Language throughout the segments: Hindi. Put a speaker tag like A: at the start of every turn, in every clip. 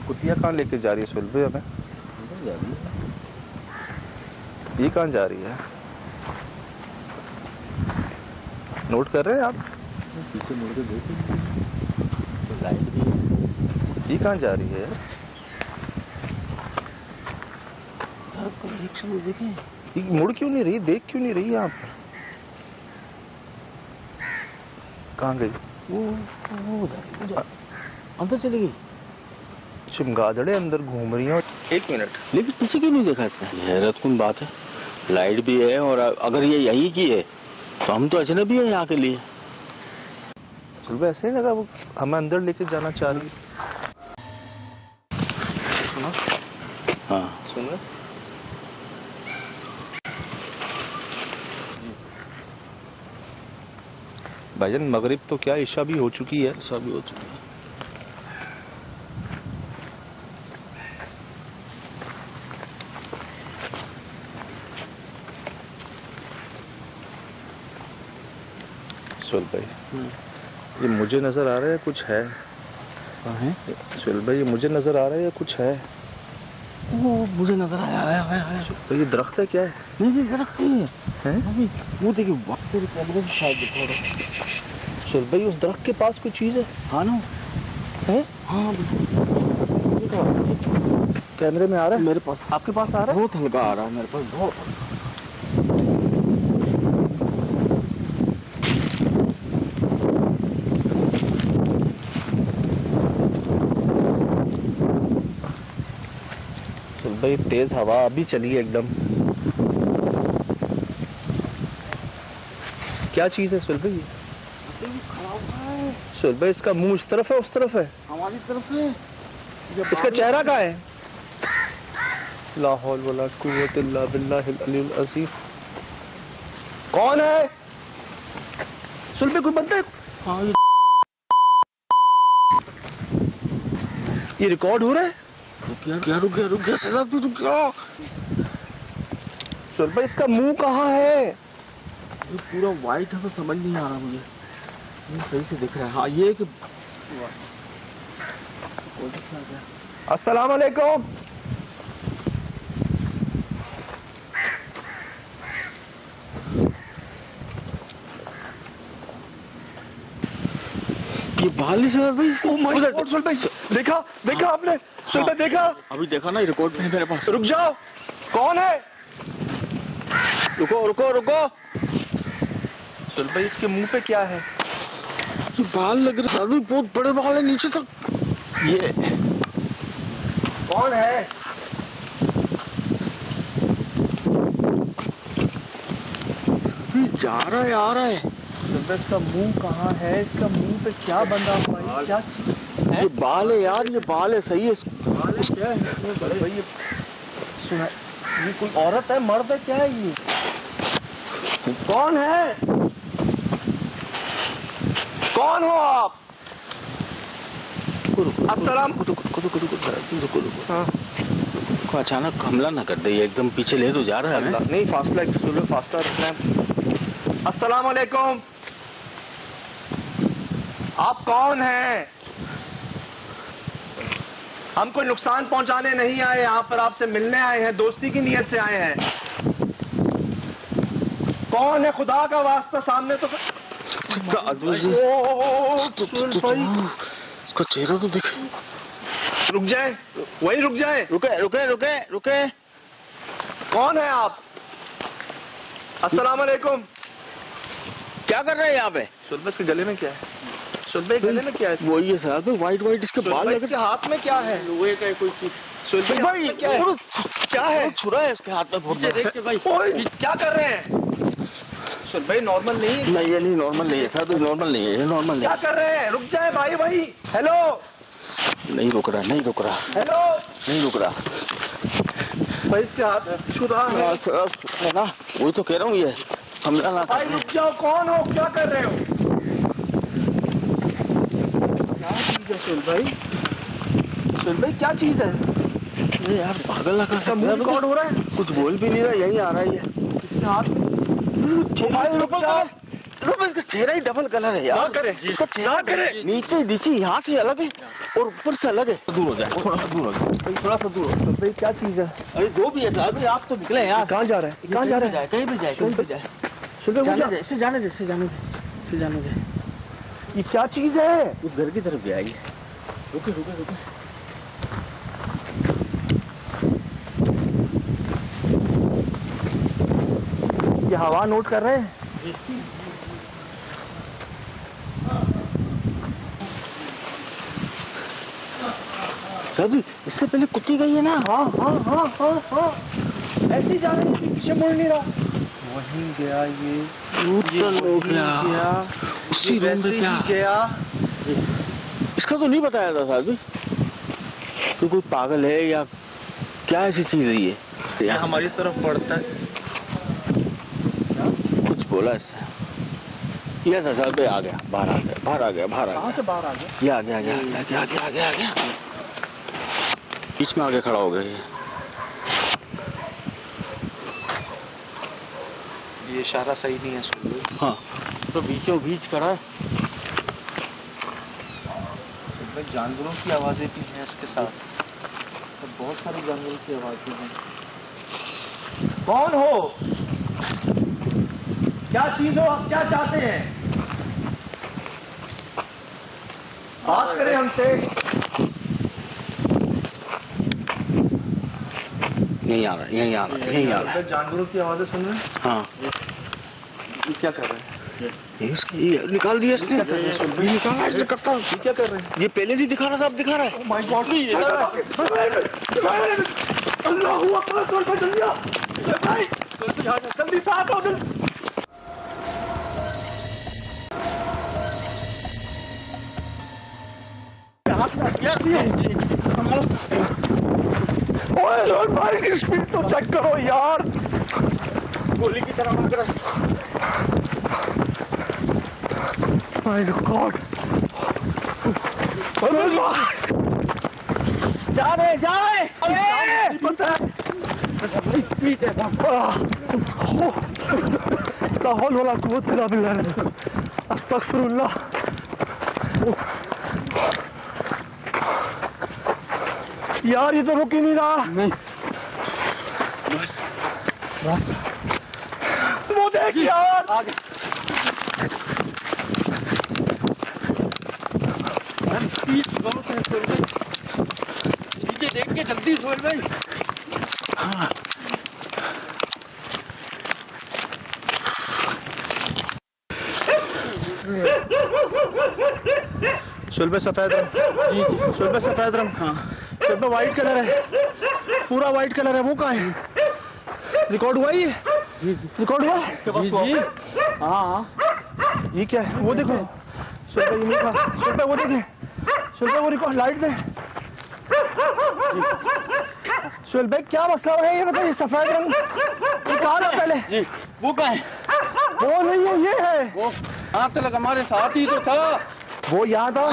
A: कुतिया कहाँ लेके जा रही है सुलभ हमें? ये कहाँ जा रही है? नोट कर रहे हैं आप?
B: पीछे मुड़ के देखें तो लाइट भी है।
A: ये कहाँ जा रही है? देखें मुड़ क्यों नहीं रही, देख क्यों नहीं रही आप? कहाँ गई?
B: वो अंदर चली गई।
A: चमगादड़े अंदर घूम रही हैं। एक मिनट,
B: लेकिन पीछे क्यों नहीं देखा इसने? हैरतकुन बात है, लाइट भी है और अगर ये यही की है तो हम तो अजनबी है यहाँ के लिए।
A: सुलभ ऐसे ही लगा वो हमें अंदर लेके जाना चाह रही। सुनो?
B: हाँ
A: सुन रहे? भाईजान मगरिब तो क्या ईशा भी हो चुकी है।
B: ईशा भी हो चुकी है।
A: सुल भाई, ये मुझे नजर आ रहा है कुछ है।
B: कहाँ है?
A: सुल भाई, ये मुझे नजर आ रहा है या कुछ है?
B: वो मुझे नजर आया।
A: तो ये दरख्त है क्या है?
B: नहीं दरख्त नहीं है। वो देखिए कैमरे में शायद दिखा रहा।
A: सुल भाई, उस दरख्त के पास कोई चीज है?
B: हाँ ना
A: है?
B: हाँ
A: कैमरे में आ रहा है
B: मेरे पास।
A: आपके पास आ रहा है?
B: बहुत हल्का आ रहा है मेरे पास, बहुत।
A: भाई तेज हवा अभी चली है एकदम। क्या चीज है सुल भाई? सुल भाई, इसका मुंह इस तरफ है उस तरफ है?
B: हमारी तरफ है।
A: इसका चेहरा कहाँ है? ला हौल वला कुव्वत इल्ला बिल्लाहिल अलील अज़ीम। कौन है? सुल भाई, कोई बंदा है?
B: हाँ
A: ये रिकॉर्ड हो रहा है?
B: रुक गया सदा तू रुक गया।
A: सुल भाई, इसका मुंह कहाँ है?
B: ये पूरा वाइट है तो समझ नहीं आ रहा मुझे। ये सही से दिख रहा है। हाँ ये कि
A: अस्सलाम वालेकुम।
B: ये बाल ही सर भाई।
A: सुल भाई, देखा आपने? सुल भाई देखा?
B: अभी देखा ना, रिकॉर्ड में है मेरे पास।
A: रुक जाओ, कौन है? रुको। सुल भाई, इसके मुंह पे क्या है?
B: ये बाल लग रहे हैं, बहुत बड़े बाल है नीचे तक।
A: ये कौन है?
B: जा रहा है आ रहा है।
A: इसका मुंह कहाँ है? इसका मुंह पे क्या बंधा हुआ है? क्या चीज है?
B: ये बाल है यार, ये बाल है। सही है।
A: बाल क्या है? भाई ये सुना, ये कोई औरत है मर्द है क्या है ये? कौन है? कौन हो आप? अस्सलाम।
B: हाँ। अचानक हमला ना कर दे, ये एकदम पीछे ले तो जा रहा है।
A: नहीं, फासला रखना है। अस्सलाम वालेकुम। आप कौन हैं? हम कोई नुकसान पहुंचाने नहीं आए, यहाँ पर आपसे मिलने आए हैं, दोस्ती की नीयत से आए हैं। कौन है? खुदा का वास्ता सामने तो
B: उसका चेहरा तो दिखे।
A: रुक जाए, वही रुक जाए।
B: रुके।
A: कौन है आप? अस्सलाम वालेकुम।
B: क्या कर रहे हैं यहाँ पे?
A: सुलभ, इसके गले में क्या है? सुलभ, गले में क्या है?
B: वो ये साहब वाइट इसके बाल लगे।
A: हाथ में क्या है?
B: लोहे का कोई चीज।
A: सुलभ भाई, क्या है?
B: छुरा है इसके हाथ में बहुत।
A: देख के भाई, क्या कर रहे हैं? सुलभ भाई, नॉर्मल नहीं है।
B: नहीं, ये नहीं नॉर्मल नहीं है साहब, नॉर्मल नहीं है, नॉर्मल नहीं।
A: क्या कर रहे हैं? रुक जाए भाई, वही। हेलो।
B: नहीं रुक रहा।
A: हेलो।
B: नहीं रुक रहा
A: भाई, इसके हाथ छुरा
B: है ना, वही तो कह रहा हूँ। ये हमला ना
A: भाई, रुक जाओ। कौन हो? क्या कर रहे हो? क्या चीज है सुलभ भाई? क्या चीज है?
B: ये यार पागल ना कर।
A: मुंह रिकॉर्ड हो रहा है?
B: कुछ बोल भी नहीं रहा, यही आ रहा है ये।
A: इसके हाथ।
B: इसका चेहरा ही डबल कलर है यार। इसका चेहरा करे नीचे नीचे यहाँ से अलग है और ऊपर से अलग है। दूर हो जाए, थोड़ा सा दूर हो जाए, थोड़ा सा दूर हो।
A: तो क्या चीज है?
B: अरे जो भी है साहब, आप तो निकले यार।
A: कहाँ जा रहे हैं? कहाँ जा रहे हैं?
B: कहीं भी जाए, कहीं भी जाए। जाने दे।
A: ये क्या चीज है?
B: उस घर की तरफ जाएगी। रुके रुके रुके।
A: ये हवा नोट कर रहे हैं?
B: सभी इससे पहले कुत्ती गई है ना?
A: हाँ। ऐसे ही जा रहे हैं, पीछे मुड़ नहीं रहा। वहीं गया ये गया,
B: उसी रूम में
A: गया।
B: इसका तो नहीं बताया था साहब कि कोई पागल है या क्या ऐसी चीज है ये
A: हमारी तरफ बढ़ता है।
B: कुछ बोला इससे? यह था साहब, आ गया, बाहर आ गया।
A: कहाँ से बाहर आ गया?
B: ये आ गया बीच में आके खड़ा हो गया
A: ये इशारा सही नहीं है सुन।
B: हाँ तो बीचों बीच खड़ा है।
A: जानवरों की आवाजें भी हैं इसके साथ, तो बहुत सारी जानवरों की आवाजें हैं। कौन हो? क्या चीज हो? आप क्या चाहते हैं? बात करें हमसे।
B: यहीं आ रहा है।
A: जानवरों की आवाजें सुन रहे हैं?
B: हाँ।
A: ये क्या कर रहे हैं?
B: ये निकाल दिया इसने।
A: क्या कर रहे हैं?
B: ये पहले नहीं दिखा रहा था, अब दिखा रहा है।
A: माय गॉड, अल्लाहू अकबर, जल्दी आ भाई, जल्दी से आओ। ओए भाई की स्पीड तो चेक करो यार, गोली की तरह मार रहा है। माय गॉड, जा रहे लाहौल वाला कुव्वत इल्ला बिल्लाह, अस्तगफिरुल्लाह। यार ये तो रुक ही नहीं रहा। नहीं बस वो देख यार, आगे नीचे देख के जल्दी सोच भाई। हाँ। सुल्बे सफेद रंग, जी सुल्बे सफेद रंग। हाँ सुल्बे व्हाइट कलर है, पूरा व्हाइट कलर है। वो कहाँ है? रिकॉर्ड हुआ ये? रिकॉर्ड हुआ? जी हाँ। ये क्या है? वो देखो सुल्बे, ये नहीं था सुल्बे, वो देखें सुल्बे, वो रिकॉर्ड लाइट दे। सुल्बे क्या मसला है ये बताइए? सफेद रंग ये कहाँ था पहले? जी वो कहाँ है? वो नहीं है, ये है। वो आप तक हमारे साथ ही तो था। वो यहाँ था,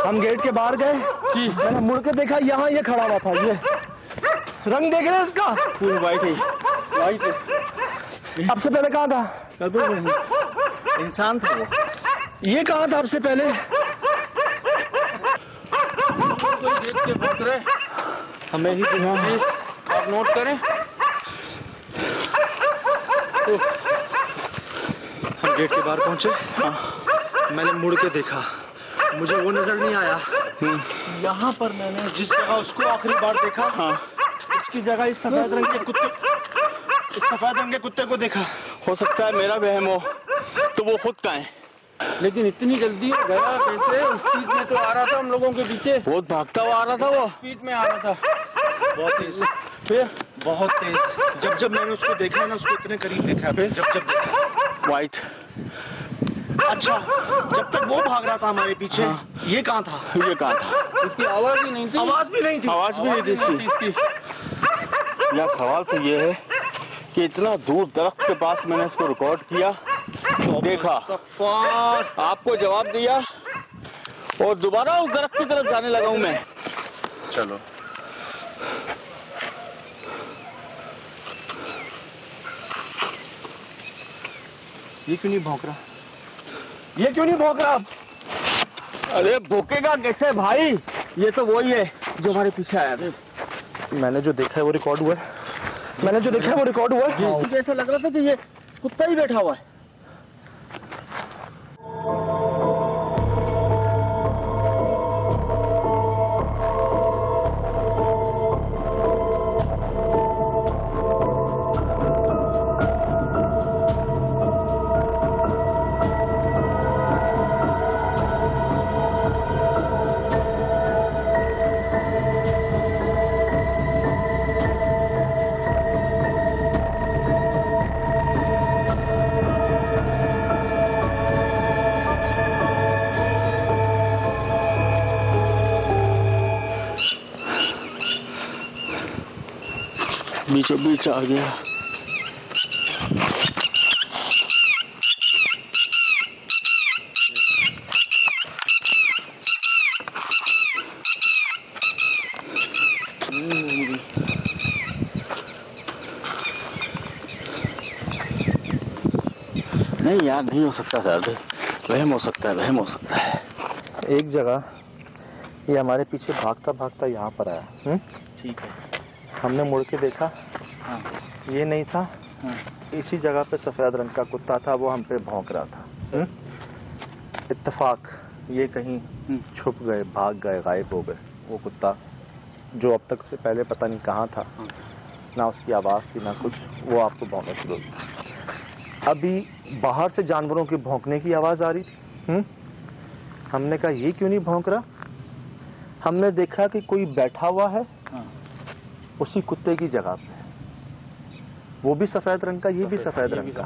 A: हम गेट के बाहर गए जी, मैंने मुड़ के देखा यहाँ ये खड़ा हुआ था। ये रंग देख रहे हैं इसका? पूरी वाइट है, वाइट है। अब से पहले कहाँ था? इंसान था वो। ये कहाँ था अब से पहले? हमें ही आप नोट करें। हम गेट के बाहर पहुंचे। हाँ। मैंने मुड़ के देखा, मुझे वो नजर नहीं आया। यहाँ पर मैंने जिस जगह उसको आखिरी बार देखा, हाँ, इसकी जगह इस सफेद रंग के कुत्ते, इस सफेद रंग के कुत्ते को देखा।
B: हो सकता है मेरा वहम हो, तो वो खुद का है।
A: लेकिन इतनी जल्दी हो गया कैसे? स्पीड में तो आ रहा था हम लोगों के पीछे,
B: बहुत भागता हुआ आ रहा था। वो
A: स्पीड में आ रहा था, बहुत तेज। फिर बहुत तेज। जब मैंने उसको देखा ना, उसको इतने करीब देखा, फिर जब देखा
B: व्हाइट।
A: अच्छा, जब तक वो भाग रहा था हमारे पीछे, हाँ। ये कहाँ था?
B: ये कहाँ था?
A: इसकी आवाज ही नहीं थी। आवाज भी नहीं थी।
B: आवाज भी नहीं थी इसकी। यार सवाल तो ये है कि इतना दूर दरख्त के पास मैंने इसको रिकॉर्ड किया, देखा, आपको जवाब दिया और दोबारा उस दरख्त की तरफ जाने लगा हूं मैं।
A: चलो ये क्यों नहीं भौंक रहा? ये क्यों नहीं भौंक रहा?
B: अरे भौंकेगा कैसे भाई? ये तो वही है जो हमारे पीछे आया था।
A: मैंने जो देखा है वो रिकॉर्ड हुआ है। मैंने जो देखा है वो रिकॉर्ड हुआ है।
B: मुझे ऐसा लग रहा था कि ये कुत्ता ही बैठा हुआ है। बीचों बीच आ गया। नहीं यार, नहीं हो सकता सर, वहम हो सकता है, वहम हो सकता है।
A: एक जगह ये हमारे पीछे भागता भागता यहाँ पर आया।
B: ठीक है।
A: हमने मुड़ के देखा,
B: हाँ।
A: ये नहीं था।
B: हाँ।
A: इसी जगह पे सफेद रंग का कुत्ता था, वो हम पे भौंक रहा था। इत्तेफाक ये कहीं छुप गए, भाग गए, गायब हो गए वो कुत्ता, जो अब तक से पहले पता नहीं कहाँ था। ना उसकी आवाज़ थी ना कुछ, वो आपको भौंकना शुरू हो गया। अभी बाहर से जानवरों के भौंकने की आवाज़ आ रही थी। हमने कहा ये क्यों नहीं भौंक रहा? हमने देखा कि कोई बैठा हुआ है उसी कुत्ते की जगह पे, वो भी सफेद रंग का, ये भी सफेद रंग का।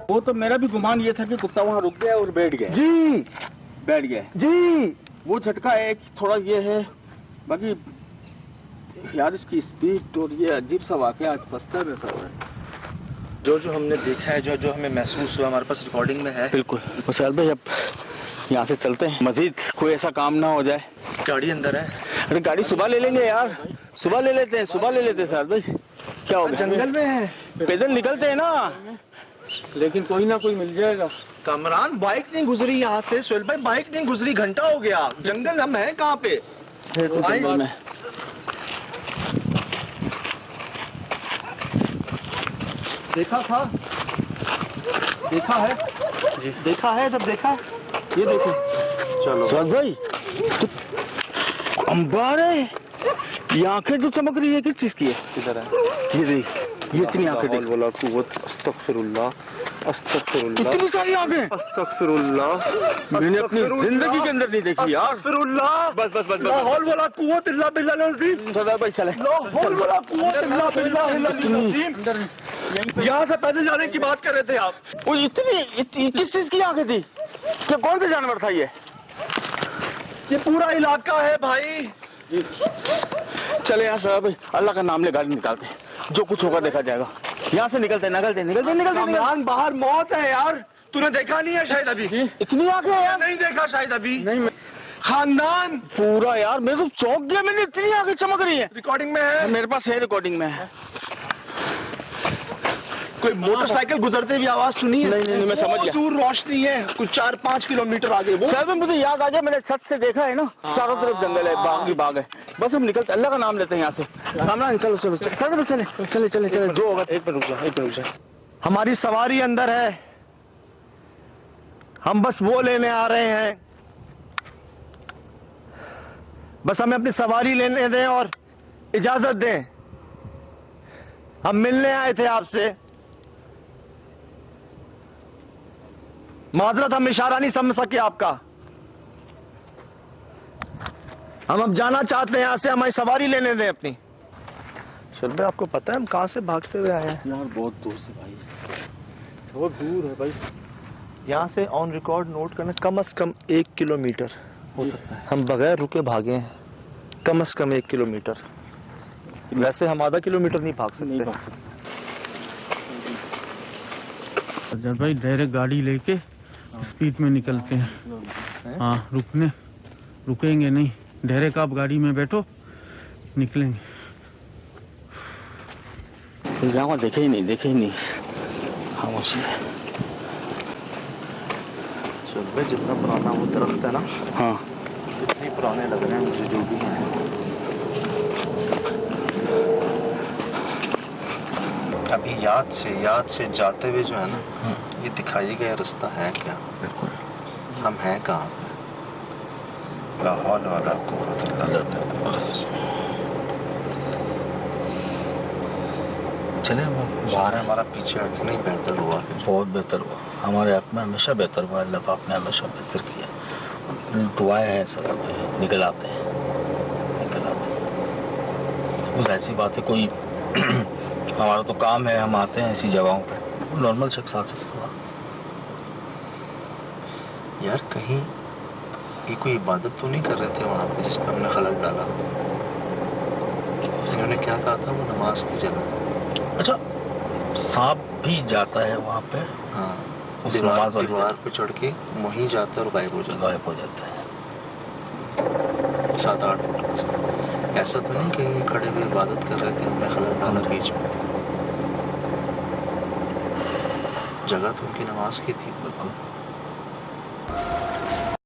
B: वो तो मेरा भी गुमान ये था कि कुत्ता वहाँ रुक गया और बैठ गया।
A: जी,
B: बैठ गया
A: जी।
B: वो झटका एक थोड़ा ये है, बाकी यार इसकी स्पीड और ये अजीब सा वाकया आज फंसता है सर।
A: जो जो हमने देखा है, जो जो हमें महसूस हुआ, हमारे पास रिकॉर्डिंग में है।
B: बिल्कुल। विशाल भाई, अब यहाँ से चलते हैं, मजीद कोई ऐसा काम ना हो जाए।
A: गाड़ी अंदर है।
B: अरे गाड़ी सुबह ले लेंगे यार, सुबह ले लेते हैं, सुबह ले लेते हैं सर भाई। क्या हो गया?
A: जंगल में है,
B: पैदल निकलते हैं ना, लेकिन कोई ना कोई मिल जाएगा।
A: कामरान बाइक नहीं गुजरी यहाँ से। सोहेल भाई, बाइक नहीं गुजरी, घंटा हो गया। जंगल हम हैं कहाँ पे?
B: जंगल में
A: देखा था, देखा है, देखा है, जब देखा ये देखो। चलो
B: सर भाई, अंबारे, ये आंखें जो चमक रही है किस चीज की है?
A: किधर है?
B: ये देख, ये इतनी आंखें देख।
A: बोला कुव्वत, अस्तगफिरुल्लाह, अस्तगफिरुल्लाह,
B: इतनी सारी आंखें,
A: अस्तगफिरुल्लाह।
B: मैंने अपनी जिंदगी के अंदर नहीं देखी यार।
A: अस्तगफिरुल्लाह।
B: बस बस बस
A: लाहौल वाला कुव्वत इल्ला बिल्लाहिल अज़ीम।
B: सर भाई चले।
A: लाहौल वाला कुव्वत इल्ला बिल्लाहिल अज़ीम। यहाँ से पैदल जाने की बात कर रहे थे आप।
B: वो इतनी किस चीज की आंखें थी? क्या कौन सा जानवर था ये?
A: ये पूरा इलाका है भाई।
B: चले यहाँ साहब, अल्लाह का नाम ले, गाड़ी निकालते, जो कुछ होगा देखा जाएगा। यहाँ से निकलते निकलते निकलते निकलते।
A: कामरान, बाहर मौत है यार, तूने देखा नहीं है शायद अभी।
B: इतनी आंखें यार,
A: नहीं देखा शायद अभी।
B: नहीं
A: खानदान
B: पूरा यार, मेरे को चौंक गया, मैंने इतनी आंखें चमक रही है।
A: रिकॉर्डिंग में है,
B: मेरे पास है, रिकॉर्डिंग में है।
A: कोई मोटरसाइकिल गुजरते भी आवाज सुनी है?
B: नहीं, मैं समझ गया।
A: दूर रोशनी है, कुछ 4-5 किलोमीटर आगे। वो
B: सर मुझे याद आ गया, मैंने छत से देखा है ना, चारों तरफ जंगल है, बाग ही बाग है। बस हम निकलते, अल्लाह का नाम लेते हैं यहाँ से। कामरान चलो चलो चलो चलो चले चले चले, जो होगा।
A: एक मिनट रुक जा। हमारी सवारी अंदर है, हम बस वो लेने आ रहे हैं। बस हमें अपनी सवारी लेने दें और इजाजत दें। हम मिलने आए थे आपसे। माजरत, हम इशारा नहीं समझ सके आपका। हम अब जाना चाहते हैं यहाँ से, हमारी सवारी लेने दें अपनी। चल भाई, आपको पता है हम कहाँ से भागते हुए आए हैं?
B: यार बहुत दूर से भाई, बहुत दूर है भाई।
A: यहाँ से ऑन रिकॉर्ड नोट करना, कम से कम 1 किलोमीटर
B: हो सकता है।
A: हम बगैर रुके भागे हैं, कम से कम 1 किलोमीटर। वैसे हम आधा किलोमीटर नहीं भाग सकते।
C: अजहर भाई डायरेक्ट गाड़ी लेके स्पीड में निकलते हैं। हाँ, रुकने रुकेंगे नहीं, डायरेक्ट आप गाड़ी में बैठो, निकलेंगे।
B: यहाँ देखे ही नहीं खामोशी है।
A: सुबह जितना पुराना वो दरख्त है ना,
B: हाँ
A: कितने पुराने लग रहे हैं मुझे जो भी हैं। अभी याद से जाते हुए जो है ना, ये दिखाई गया रास्ता है क्या?
B: बिल्कुल।
A: हम हैं कहाँ? लाहौल वाला चले हम बाहर है, हमारा पीछे हट नहीं बेहतर हुआ।
B: बहुत बेहतर हुआ, हमारे आप में हमेशा बेहतर हुआ। अल्लाह पाक ने हमेशा बेहतर किया। दुआएं हैं सब, निकल आते हैं। कुछ ऐसी बात है, कोई हमारा तो काम है, हम आते हैं ऐसी जगहों पे, नॉर्मल शख्स आ सकता हुआ।
A: यार कहीं ये कोई इबादत तो नहीं कर रहे थे वहाँ पे जिस पर हमने खलल डाला? उन्होंने क्या कहा था, वो नमाज की जगह।
B: अच्छा, सांप भी जाता है वहाँ पे?
A: हाँ,
B: उस
A: दीवार पे चढ़ के वहीं जाता है और गायब हो जाता है। 7-8 फुट का सांप। ऐसा तो नहीं कहीं खड़े हुए इबादत कर रहे थे, हमने खलल डाला बीच में। जगह तो उनकी नमाज की थी।
B: बिल्कुल।